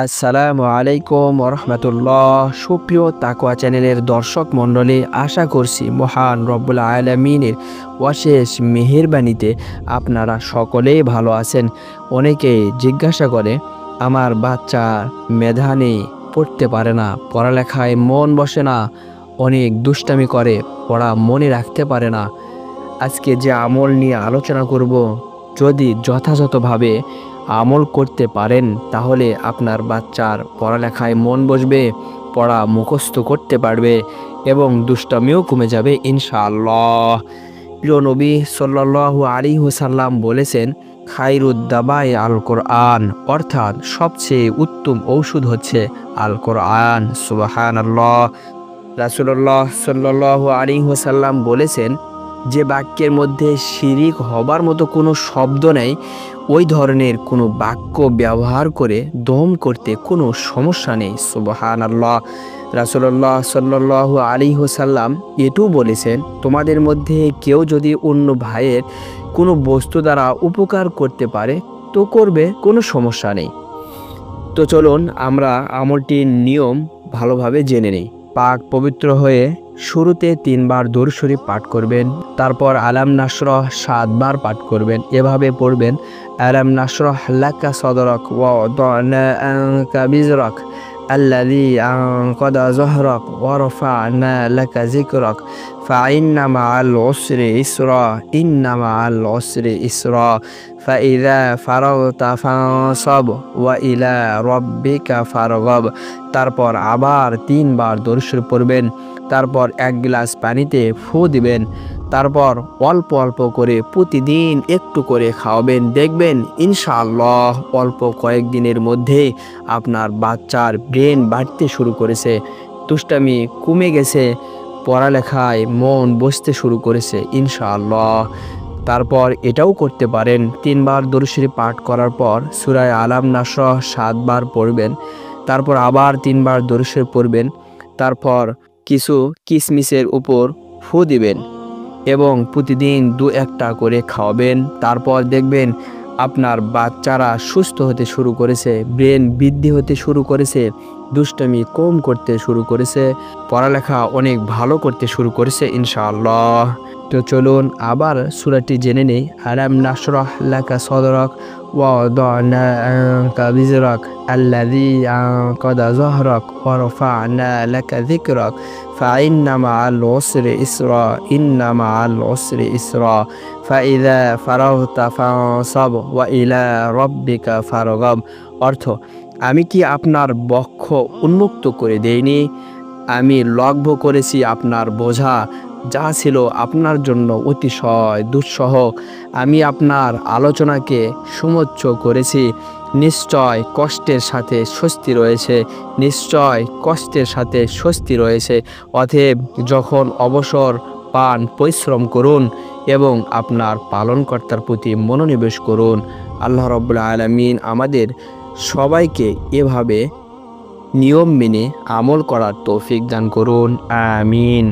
আসসালামু আলাইকুম ওরহমতুল্লাহ। সুপ্রিয় তাকওয়া চ্যানেলের দর্শক মণ্ডলী, আশা করছি মহান রব্বুল আলামিনের অশেষ মেহেরবানিতে আপনারা সকলেই ভালো আছেন। অনেকেই জিজ্ঞাসা করে, আমার বাচ্চা মেধা নেই, পড়তে পারে না, পড়ালেখায় মন বসে না, অনেক দুষ্টামি করে, পড়া মনে রাখতে পারে না। আজকে যে আমল নিয়ে আলোচনা করব, যদি যথাযথভাবে আমল করতে পারেন তাহলে আপনার বাচ্চার পড়ালেখায় মন বসবে, পড়া মুখস্থ করতে পারবে এবং দুষ্টামিও কমে যাবে ইনশাআল্লাহ। প্রিয় নবী সাল্লাল্লাহু আলাইহি ওয়াসাল্লাম বলেছেন, খায়রুদ্দাবাই আল কোরআন, অর্থাৎ সবচেয়ে উত্তম ঔষধ হচ্ছে আল কোরআন। সুবহানাল্লাহ। রাসূলুল্লাহ সাল্লাল্লাহু আলাইহি ওয়াসাল্লাম বলেছেন, যে বাক্যের মধ্যে শিরিক হবার মতো কোনো শব্দ নেই, ওই ধরনের কোনো বাক্য ব্যবহার করে দম করতে কোনো সমস্যা নেই। সুবহানাল্লাহ। রাসূলুল্লাহ সাল্লাল্লাহু আলাইহি ওয়াসাল্লাম এটাও বলেছেন, তোমাদের মধ্যে কেউ যদি অন্য ভাইয়ের কোনো বস্তু দ্বারা উপকার করতে পারে তো করবে, কোনো সমস্যা নেই। তো চলুন আমরা আমলটির নিয়ম ভালোভাবে জেনে নিই। পাক পবিত্র হয়ে শুরুতে 3 বার দরুদ শরীফ পাঠ করবেন, তারপর আলাম নাশরাহ 7 বার পাঠ করবেন। এভাবে পড়বেন, আলাম নাশরাহ লাকা সদরক ওয়া ওয়াদানা আনকা বিজরাক আল্লাযী আনকাদা যহরাক ওয়া রাফা'না লাকা যিকরাক ফাইন্না মাআল উসরি ইসরা ইন্না মাআল উসরি ইসরা ফাইযা ফারাগতা ফানসাব ওয়া ইলা রাব্বিকা ফারগাব। তারপর আবার 3 বার দরুদ শরীফ পড়বেন, তারপর 1 গ্লাস পানিতে ফু দিবেন, তারপর অল্প অল্প করে প্রতিদিন একটু করে খাওয়াবেন। দেখবেন ইনশাআল্লাহ অল্প কয়েকদিনের মধ্যে আপনার বাচ্চার ব্রেন বাড়তে শুরু করেছে, দুষ্টামি কমে গেছে, পড়ালেখায় মন বসতে শুরু করেছে ইনশাআল্লাহ। তারপর এটাও করতে পারেন, 3 বার দরুদ শরীফ পাঠ করার পর সূরা আলাম নাশরাহ 7 বার পড়বেন, তারপর আবার 3 বার দরুদ শরীফ পড়বেন, তারপর কিছু কিশমিশের উপর ফু দিবেন এবং প্রতিদিন 2-1টা করে খাওয়াবেন। তারপর দেখবেন আপনার বাচ্চারা সুস্থ হতে শুরু করেছে, ব্রেন বৃদ্ধি হতে শুরু করেছে, দুষ্টামি কম করতে শুরু করেছে, পড়ালেখা অনেক ভালো করতে শুরু করেছে ইনশাআল্লাহ। তো চলুন আবার সূরাটি জেনে নেই। আলাম নাশরাহ লাকা সদরক ওয়া ওয়াদানা আনকা বিজরাক আল্লাযী আনকাদা যহরাক ওয়া রাফা'না লাকা যিকরাক ফাইন্না মাআল উসরি ইসরা ইন্না মাআল উসরি ইসরা ফাইযা ফারাগতা ফানসাব ওয়া ইলা রাব্বিকা ফারগাব। অর্থ, আমি কি আপনার বক্ষ উন্মুক্ত করে দেইনি? আমি লঘু করেছি আপনার বোঝা, যা ছিল আপনার জন্য অতিশয় দুঃসহ। আমি আপনার আলোচনাকে সুমোচ্চ করেছি। নিশ্চয় কষ্টের সাথে স্বস্তি রয়েছে, নিশ্চয় কষ্টের সাথে স্বস্তি রয়েছে। অতএব যখন অবসর পান পরিশ্রম করুন এবং আপনার পালনকর্তার প্রতি মনোনিবেশ করুন। আল্লাহ রাব্বুল আলামিন আমাদের সবাইকে এভাবে নিয়ম মেনে আমল করার তৌফিক দান করুন। আমিন।